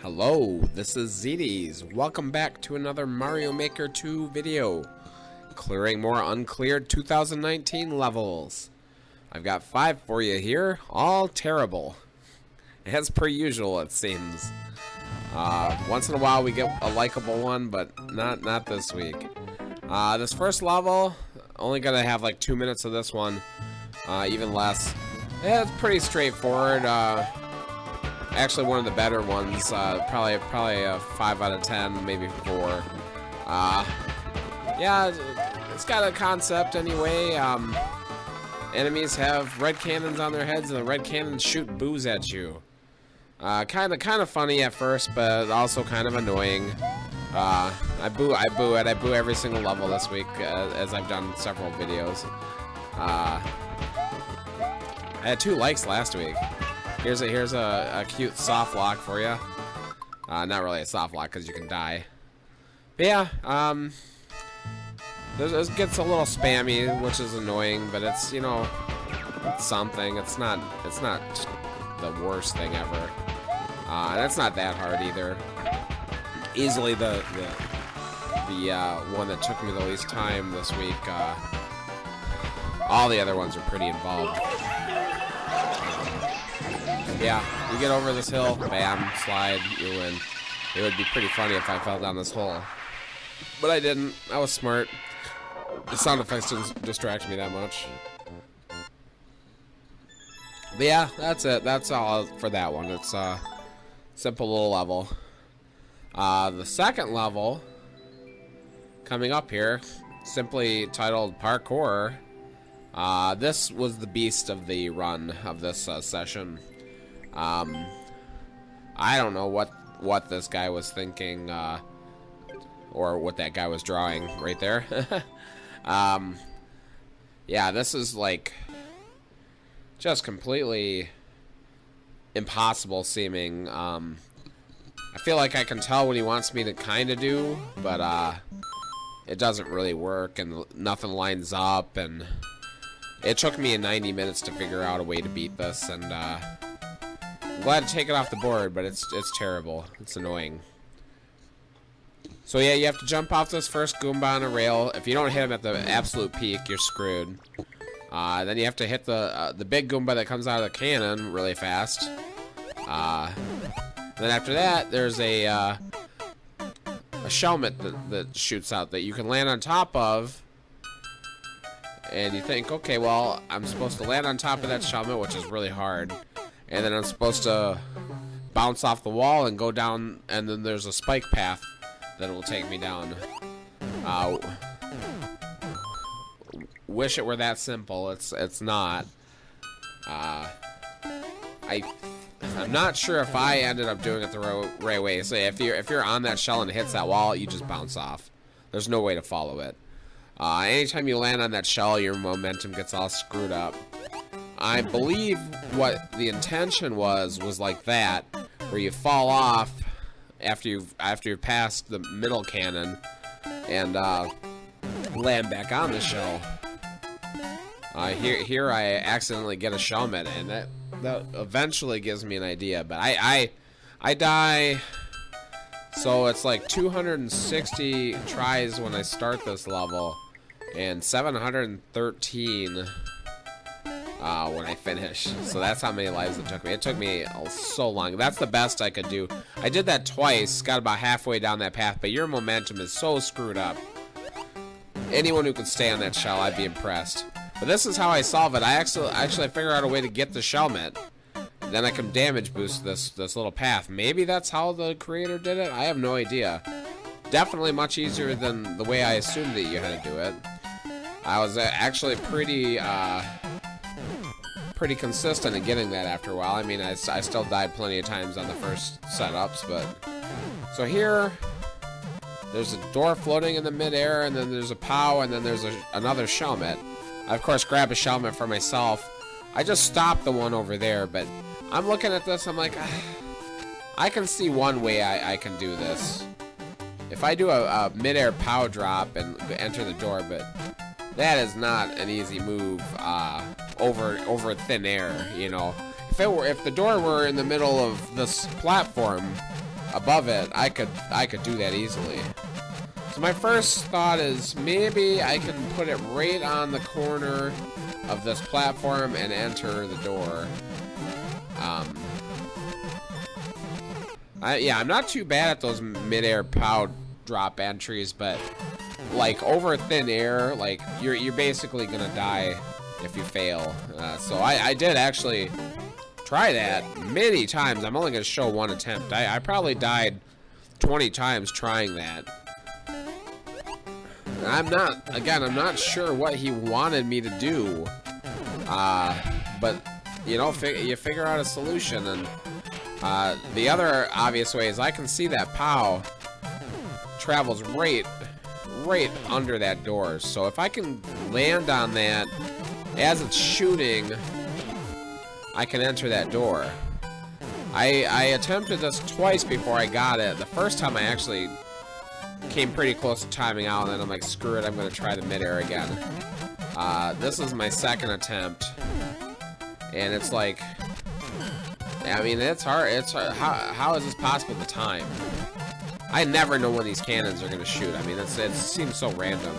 Hello, this is Zetes. Welcome back to another Mario Maker 2 video. Clearing more uncleared 2019 levels. I've got 5 for you here, all terrible. As per usual, it seems. Once in a while we get a likable one, but not this week. This first level, only gonna have like 2 minutes of this one, even less. Yeah, it's pretty straightforward. Actually, one of the better ones. Probably a 5 out of 10, maybe 4. Yeah, it's got a concept anyway. Enemies have red cannons on their heads, and the red cannons shoot boos at you. Kind of funny at first, but also kind of annoying. I boo it. I boo every single level this week, as I've done several videos. I had 2 likes last week. Here's a cute soft lock for you. Not really a soft lock because you can die. But yeah, this gets a little spammy, which is annoying, but it's, you know, it's something. It's not the worst thing ever. And it's not that hard either. Easily the one that took me the least time this week. All the other ones are pretty involved. Yeah, you get over this hill, bam, slide, you win. It would be pretty funny if I fell down this hole. But I didn't. I was smart. The sound effects didn't distract me that much. But yeah, that's it. That's all for that one. It's a simple little level. The second level, coming up here, simply titled Parkour. This was the beast of the run of this session. I don't know what this guy was thinking, or what that guy was drawing right there. Yeah, this is like just completely impossible seeming. I feel like I can tell what he wants me to kind of do, but it doesn't really work, and nothing lines up, and it took me 90 minutes to figure out a way to beat this, and I'm glad to take it off the board, but it's terrible. It's annoying. So yeah, you have to jump off this first Goomba on a rail. If you don't hit him at the absolute peak, you're screwed. Then you have to hit the big Goomba that comes out of the cannon really fast. Then after that, there's a shelmet that shoots out that you can land on top of. And you think, okay, well, I'm supposed to land on top of that shelmet, which is really hard. And then I'm supposed to bounce off the wall and go down, and then there's a spike path that will take me down. Wish it were that simple. It's not. I'm not sure if I ended up doing it the right way. So if you're on that shell and it hits that wall, you just bounce off. There's no way to follow it. Anytime you land on that shell, your momentum gets all screwed up. I believe what the intention was like that, where you fall off after you've passed the middle cannon and land back on the shell. Here I accidentally get a shellmet, and that eventually gives me an idea, but I die. So it's like 260 tries when I start this level, and 713 when I finish. So that's how many lives it took me. It took me so long. That's the best I could do. I did that twice, got about halfway down that path, but your momentum is so screwed up. Anyone who could stay on that shell, I'd be impressed. But this is how I solve it. I actually figure out a way to get the shellmet. Then I can damage boost this little path. Maybe that's how the creator did it? I have no idea. Definitely much easier than the way I assumed that you had to do it. I was actually pretty consistent in getting that after a while. I mean, I still died plenty of times on the first setups, but... So here, there's a door floating in the midair, and then there's a POW, and then there's another shellmet. I, of course, grab a shellmet for myself. I just stopped the one over there, but I'm looking at this, I'm like, I can see one way I can do this. If I do a midair POW drop and enter the door, but that is not an easy move over thin air, you know. If the door were in the middle of this platform, above it, I could do that easily. So my first thought is maybe I can put it right on the corner of this platform and enter the door. Yeah, I'm not too bad at those mid-air POW drop entries, but like over thin air, like you're basically gonna die if you fail. So I did actually try that many times. I'm only gonna show one attempt. I probably died 20 times trying that. I'm not sure what he wanted me to do. But you know, you figure out a solution. And the other obvious way is I can see that POW travels right under that door. So if I can land on that as it's shooting, I can enter that door. I attempted this twice before I got it. The first time I actually came pretty close to timing out, and then I'm like, screw it, I'm gonna try the midair again. This is my second attempt, and it's like, I mean, it's hard. How is this possible to time? I never know when these cannons are gonna shoot. I mean, it seems so random.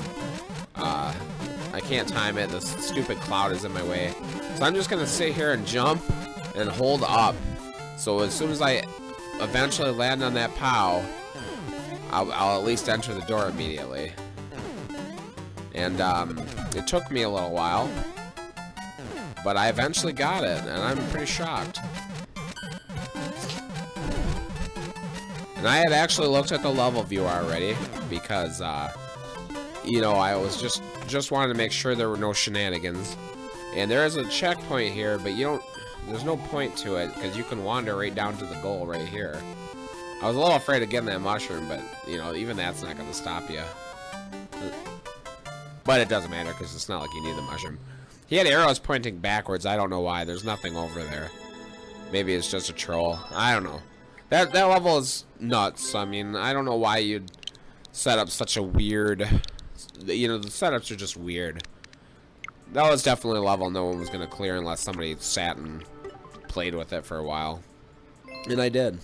I can't time it. This stupid cloud is in my way. So I'm just gonna sit here and jump and hold up. So as soon as I eventually land on that POW, I'll at least enter the door immediately. And it took me a little while, but I eventually got it, and I'm pretty shocked. And I had actually looked at the level view already because, you know, I was just wanted to make sure there were no shenanigans. And there is a checkpoint here, but there's no point to it because you can wander right down to the goal right here. I was a little afraid of getting that mushroom, but, you know, even that's not going to stop you. But it doesn't matter because it's not like you need the mushroom. He had arrows pointing backwards. I don't know why. There's nothing over there. Maybe it's just a troll. I don't know. That level is nuts. I mean, I don't know why you'd set up such a weird... You know, the setups are just weird. That was definitely a level no one was going to clear unless somebody sat and played with it for a while. And I did.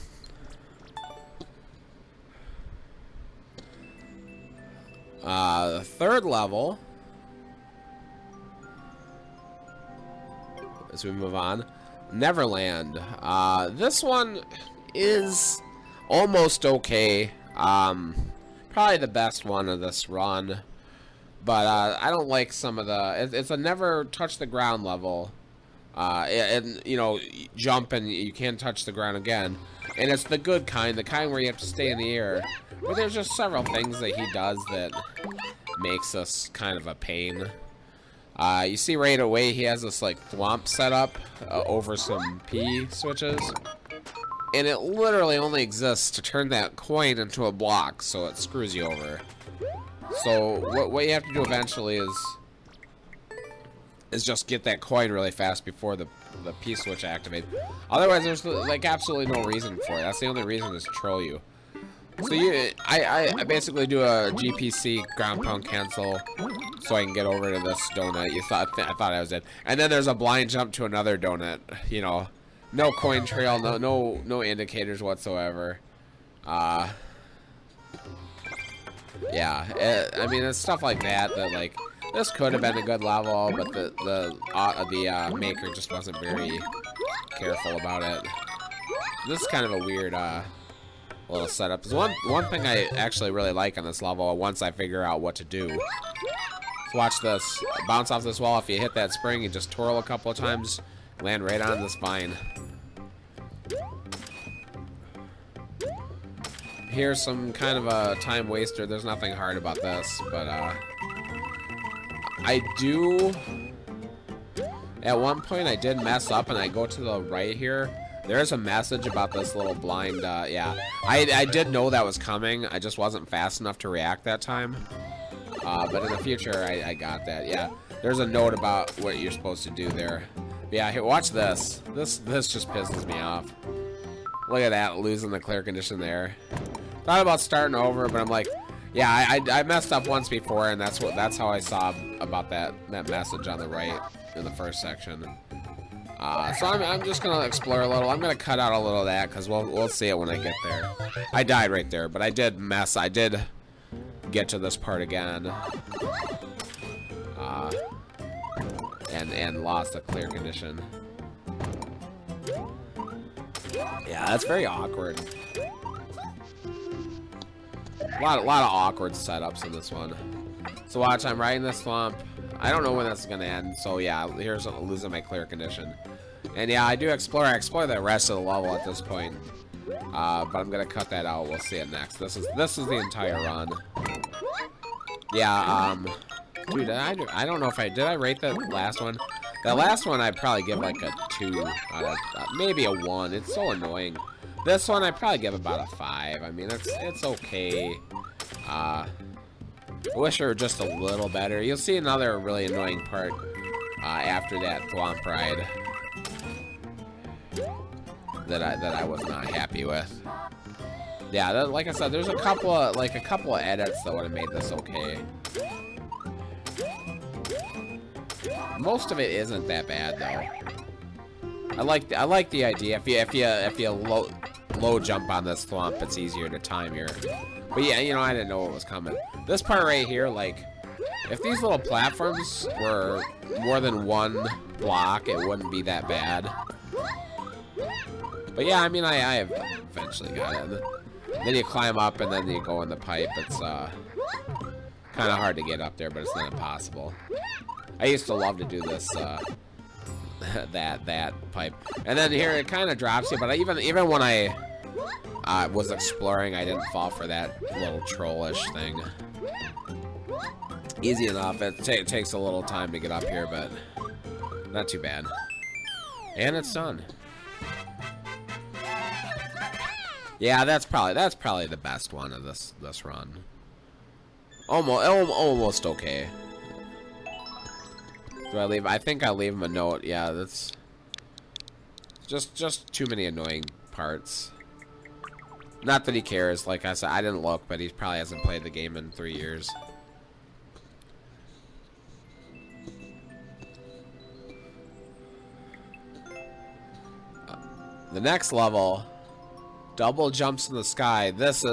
The third level, as we move on, Neverland. This one is almost okay. Probably the best one of this run, but I don't like some of the. It's a never touch the ground level, and you know, jump and you can't touch the ground again. And it's the good kind, the kind where you have to stay in the air. But there's just several things that he does that makes us kind of a pain. You see right away he has this like thwomp set up over some P switches. And it literally only exists to turn that coin into a block, so it screws you over. So what you have to do eventually is just get that coin really fast before the P switch activates. Otherwise, there's like absolutely no reason for it. That's the only reason is to troll you. So I basically do a GPC ground pound cancel so I can get over to this donut. I thought I was dead. And then there's a blind jump to another donut. You know, no coin trail, no indicators whatsoever. Yeah, I mean, it's stuff like that like. This could have been a good level, but the maker just wasn't very careful about it. This is kind of a weird little setup. There's one thing I actually really like on this level once I figure out what to do. So watch this. Bounce off this wall. If you hit that spring, you just twirl a couple of times, land right on this vine. Here's some kind of a time waster. There's nothing hard about this, but I do, at one point I did mess up and I go to the right here. There's a message about this little blind, yeah. I did know that was coming. I just wasn't fast enough to react that time. But in the future, I got that, yeah. There's a note about what you're supposed to do there. Yeah, here, watch this. This just pisses me off. Look at that, losing the clear condition there. Thought about starting over, but I'm like, yeah, I messed up once before, and that's how I saw about that message on the right in the first section. So I'm just gonna explore a little. I'm gonna cut out a little of that because we'll see it when I get there. I died right there, but I did mess. I did get to this part again, and lost a clear condition. Yeah, that's very awkward. A lot of awkward setups in this one. So watch, I'm riding this swamp. I don't know when that's gonna end. So yeah, here's losing my clear condition. And yeah, I do explore. I explore the rest of the level at this point. But I'm gonna cut that out. We'll see it next. This is the entire run. Yeah. Dude, I don't know if did I rate that last one. That last one I'd probably give like a 2 out of maybe a 1. It's so annoying. This one I'd probably give about a 5. I mean, it's okay. I wish it were just a little better. You'll see another really annoying part after that thwomp ride that I was not happy with. Yeah, like I said, there's a couple of edits that would have made this okay. Most of it isn't that bad though. I like the idea. If you low jump on this thwomp, it's easier to time here. But yeah, you know, I didn't know what was coming. This part right here, like, if these little platforms were more than one block, it wouldn't be that bad. But yeah, I mean, I eventually got it. Then you climb up and then you go in the pipe. It's kind of hard to get up there, but it's not impossible. I used to love to do this that pipe. And then here it kind of drops you, but even when I was exploring, I didn't fall for that little trollish thing. Easy enough. It takes a little time to get up here, but not too bad. And it's done. Yeah, that's probably the best one of this run. Almost okay. Do I leave? I think I leave him a note. Yeah, that's just too many annoying parts. Not that he cares. Like I said, I didn't look, but he probably hasn't played the game in 3 years. The next level, double jumps in the sky. This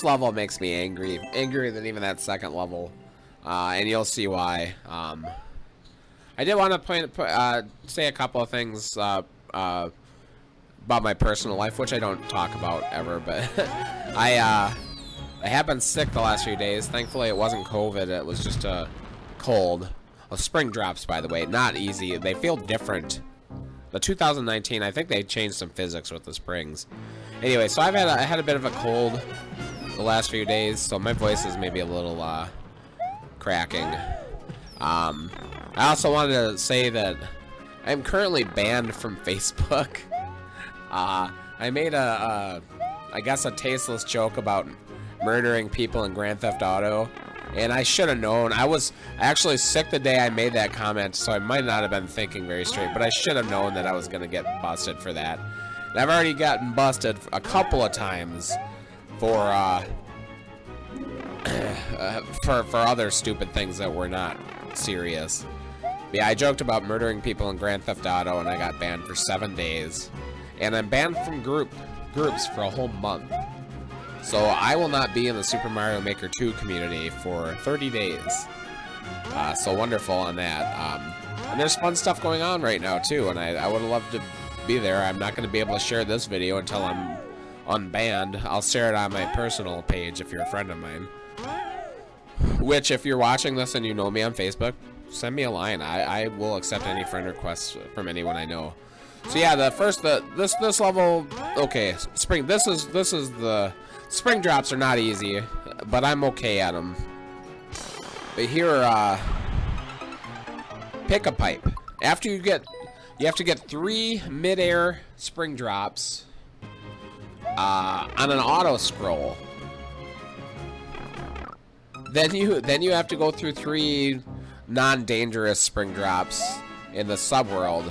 level makes me angry. Angrier than even that second level. And you'll see why. I did want to say a couple of things about my personal life, which I don't talk about ever, but I have been sick the last few days. Thankfully, it wasn't COVID. It was just a cold. Well, spring drops, by the way, not easy. They feel different. The 2019, I think they changed some physics with the springs. Anyway, so I had a bit of a cold the last few days, so my voice is maybe a little cracking. I also wanted to say that I'm currently banned from Facebook. I made I guess a tasteless joke about murdering people in Grand Theft Auto, and I should have known. I was actually sick the day I made that comment, so I might not have been thinking very straight, but I should have known that I was going to get busted for that. And I've already gotten busted a couple of times for other stupid things that were not serious. Yeah, I joked about murdering people in Grand Theft Auto, and I got banned for 7 days. And I'm banned from groups for a whole month. So I will not be in the Super Mario Maker 2 community for 30 days. So wonderful on that. And there's fun stuff going on right now, too, and I would love to be there. I'm not going to be able to share this video until I'm unbanned. I'll share it on my personal page if you're a friend of mine. Which, if you're watching this and you know me on Facebook, send me a line. I will accept any friend requests from anyone I know. So yeah, this level, okay, spring. This is the spring drops are not easy, but I'm okay at them. But here, pick a pipe. After you have to get 3 mid-air spring drops on an auto scroll. Then you have to go through 3 non-dangerous spring drops in the subworld,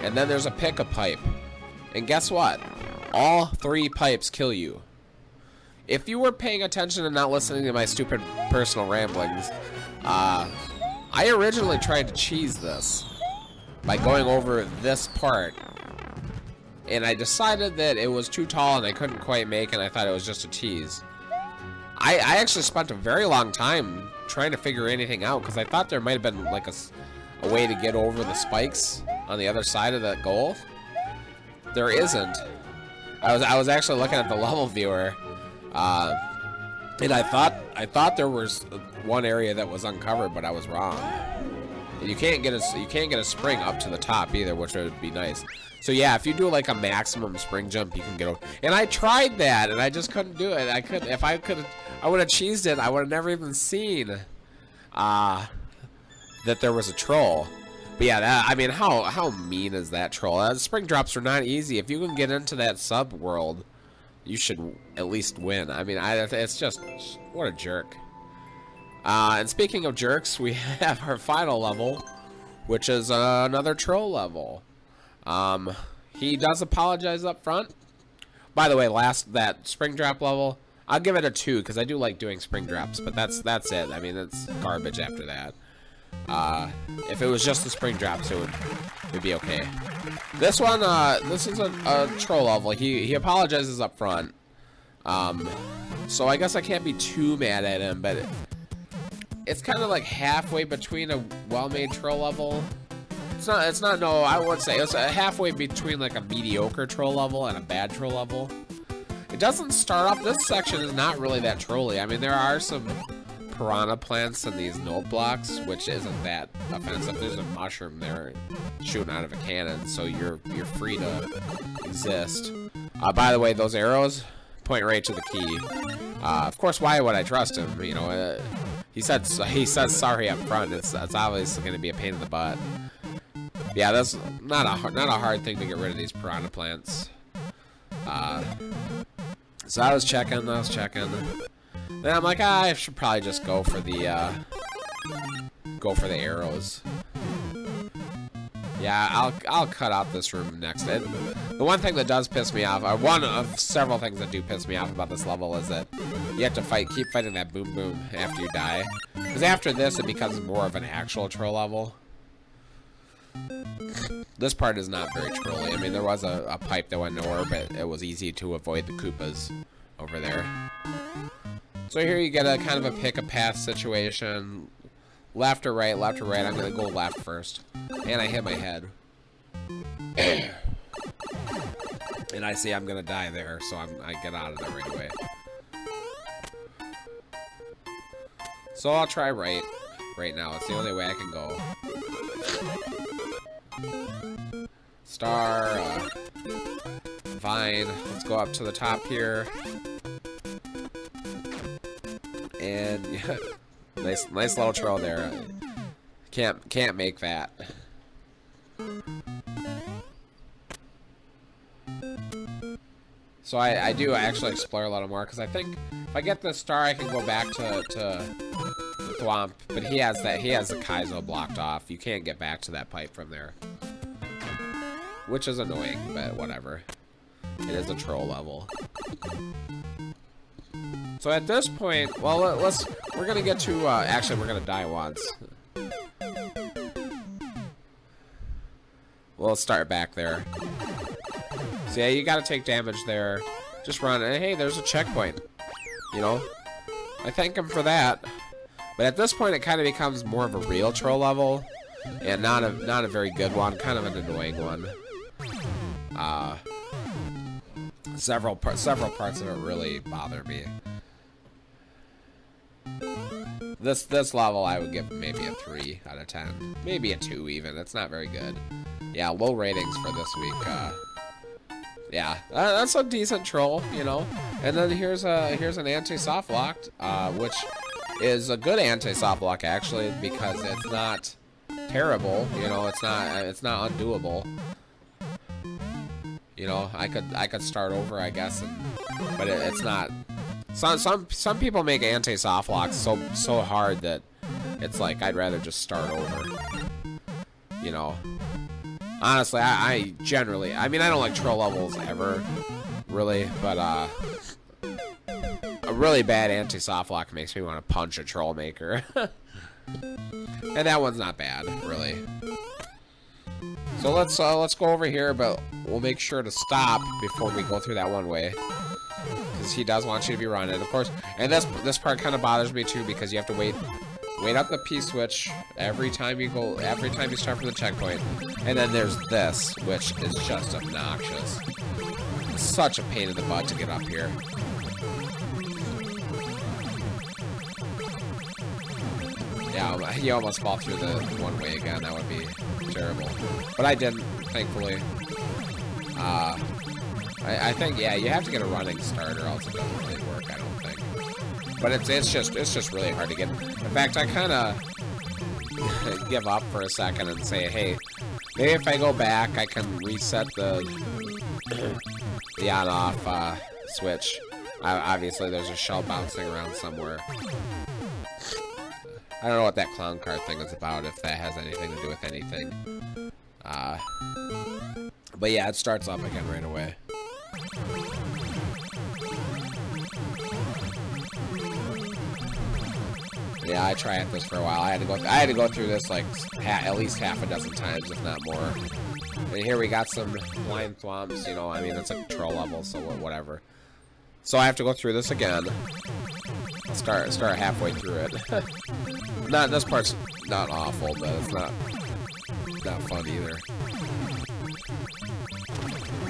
and then there's a pick a pipe. And guess what? All 3 pipes kill you. If you were paying attention and not listening to my stupid personal ramblings, I originally tried to cheese this. by going over this part. And I decided that it was too tall and I couldn't quite make it, and I thought it was just a tease. I actually spent a very long time trying to figure anything out, because I thought there might have been like a way to get over the spikes on the other side of that goal. There isn't. I was actually looking at the level viewer, and I thought there was one area that was uncovered, but I was wrong. And you can't get a spring up to the top either, which would be nice. So yeah, if you do like a maximum spring jump, you can get over. And I tried that, and I just couldn't do it. I would have cheesed it. I would have never even seen that there was a troll. But yeah, I mean, how mean is that troll? Spring drops are not easy. If you can get into that sub world, you should at least win. I mean, it's just, what a jerk. And speaking of jerks, we have our final level, which is another troll level. He does apologize up front. By the way, that spring drop level, I'll give it a 2 because I do like doing spring drops, but that's it. I mean, it's garbage after that. If it was just the spring drops, it would be okay. This one, this is a troll level. He apologizes up front. So I guess I can't be too mad at him, but it's kind of like halfway between a well-made troll level. It's not, no, I would say it's halfway between like a mediocre troll level and a bad troll level. It doesn't start off, this section is not really that trolly. I mean, there are some piranha plants in these note blocks, which isn't that offensive. There's a mushroom there shooting out of a cannon, so you're free to exist. By the way, those arrows point right to the key. Of course, why would I trust him? You know, he says sorry up front. It's obviously going to be a pain in the butt. Yeah, that's not a hard thing to get rid of these piranha plants. So I was checking. Then I'm like, I should probably just go for the arrows. Yeah, I'll cut out this room next. And the one thing that does piss me off, or one of several things that do piss me off about this level, is that you have to keep fighting that boom boom after you die. Because after this, it becomes more of an actual troll level. This part is not very trolly. I mean, there was a pipe that went nowhere, but it was easy to avoid the Koopas over there. So here you get a kind of a pick a path situation. Left or right, left or right. I'm going to go left first. And I hit my head. And I see I'm going to die there, so I get out of there right away. So I'll try right now. It's the only way I can go. Star, vine. Let's go up to the top here. And yeah, nice little troll there. Can't make that. So I do actually explore a little more, because I think if I get this star, I can go back to the Thwomp. But he has the Kaizo blocked off. You can't get back to that pipe from there, which is annoying, but whatever. It is a troll level. So at this point, well, we're gonna get to, actually, we're gonna die once. We'll start back there. So yeah, you gotta take damage there. Just run, and hey, there's a checkpoint. You know? I thank him for that. But at this point, it kind of becomes more of a real troll level, and not a very good one, kind of an annoying one. Several parts of it really bother me. This level I would give maybe a 3 out of 10. Maybe a 2 even. It's not very good. Yeah, low ratings for this week. Yeah, that's a decent troll, you know. And then here's an anti-soft lock, which is a good anti-soft lock actually, because it's not terrible, you know. It's not undoable. You know, I could start over, I guess, but it's not. Some people make anti-soft locks so hard that it's like I'd rather just start over. You know, honestly, I generally, I mean, I don't like troll levels ever, really, but a really bad anti-soft lock makes me want to punch a troll maker. And that one's not bad, really. So let's go over here, but we'll make sure to stop before we go through that one way, because he does want you to be running, of course. And this part kind of bothers me too, because you have to wait up the P switch every time you start from the checkpoint. And then there's this, which is just obnoxious. It's such a pain in the butt to get up here. Yeah, you almost fall through the one way again. That would be terrible. But I didn't, thankfully. I think, yeah, you have to get a running start or else it doesn't really work, I don't think. But it's just really hard to get. In fact, I kind of give up for a second and say, hey, maybe if I go back, I can reset the on-off switch. Obviously, there's a shell bouncing around somewhere. I don't know what that clown car thing is about, if that has anything to do with anything. But yeah, it starts up again right away. Yeah, I tried this for a while. I had to go through this like at least half a dozen times, if not more. And here we got some blind thwomps, you know, I mean, it's a troll level, so whatever. So I have to go through this again. I'll start halfway through it. This part's not awful, but it's not fun either.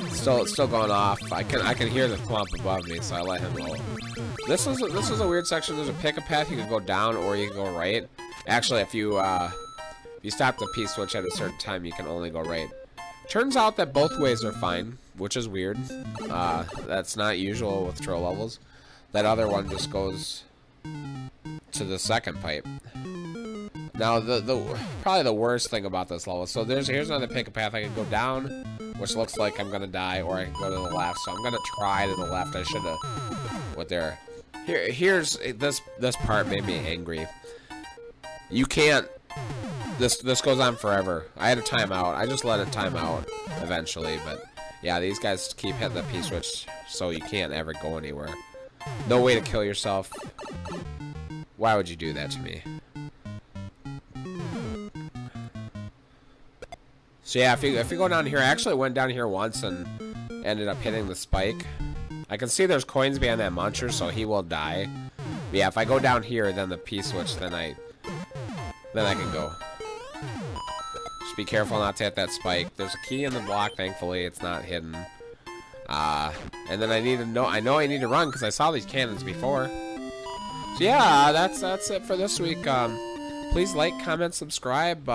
It's still going off. I can hear the thwomp above me, so I let him go. This is a weird section. There's a pick a path. You can go down or you can go right. Actually, if you stop the P switch at a certain time, you can only go right. Turns out that both ways are fine, which is weird. That's not usual with troll levels. That other one just goes to the second pipe. Now, probably the worst thing about this level. So here's another pick a path. I can go down, which looks like I'm gonna die, or I can go to the left. So I'm gonna try to the left. I should have. What there? Here's this part made me angry. You can't. This goes on forever. I had a timeout. I just let it time out eventually, but yeah, these guys keep hitting the P switch, so you can't ever go anywhere. No way to kill yourself. Why would you do that to me? So yeah, if you go down here, I actually went down here once and ended up hitting the spike. I can see there's coins behind that muncher, so he will die. But yeah, if I go down here, then the P switch, then I can go. Just be careful not to hit that spike. There's a key in the block, thankfully it's not hidden. And then I know I need to run because I saw these cannons before. So yeah, that's it for this week. Please like, comment, subscribe.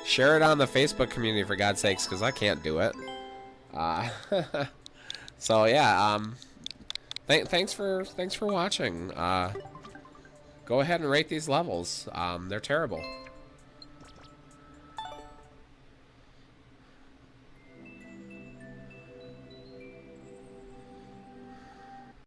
Share it on the Facebook community for God's sakes, because I can't do it. So yeah, thanks for watching. Go ahead and rate these levels. They're terrible.